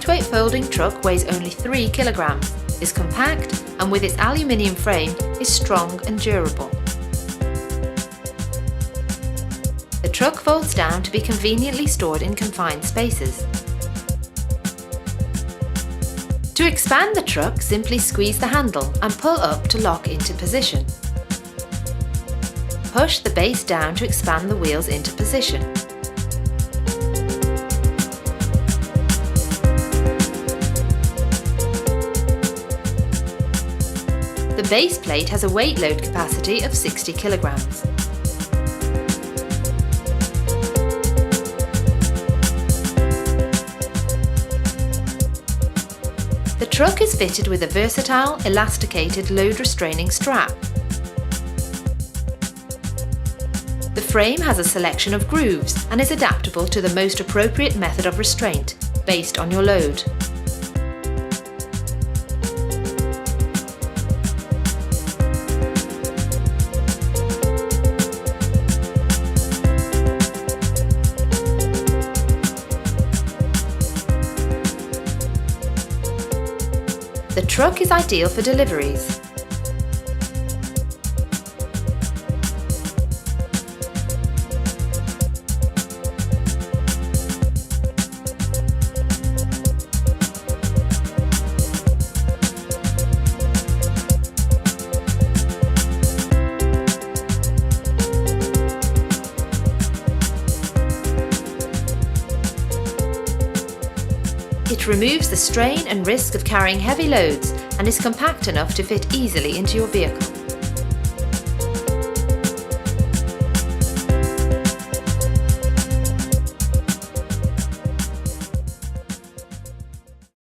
lightweight folding truck weighs only 3 kilograms, is compact, and with its aluminium frame is strong and durable. The truck folds down to be conveniently stored in confined spaces. To expand the truck, simply squeeze the handle and pull up to lock into position. Push the base down to expand the wheels into position. The base plate has a weight load capacity of 60 kilograms. The truck is fitted with a versatile, elasticated load restraining strap. The frame has a selection of grooves and is adaptable to the most appropriate method of restraint, based on your load. The truck is ideal for deliveries. It removes the strain and risk of carrying heavy loads and is compact enough to fit easily into your vehicle.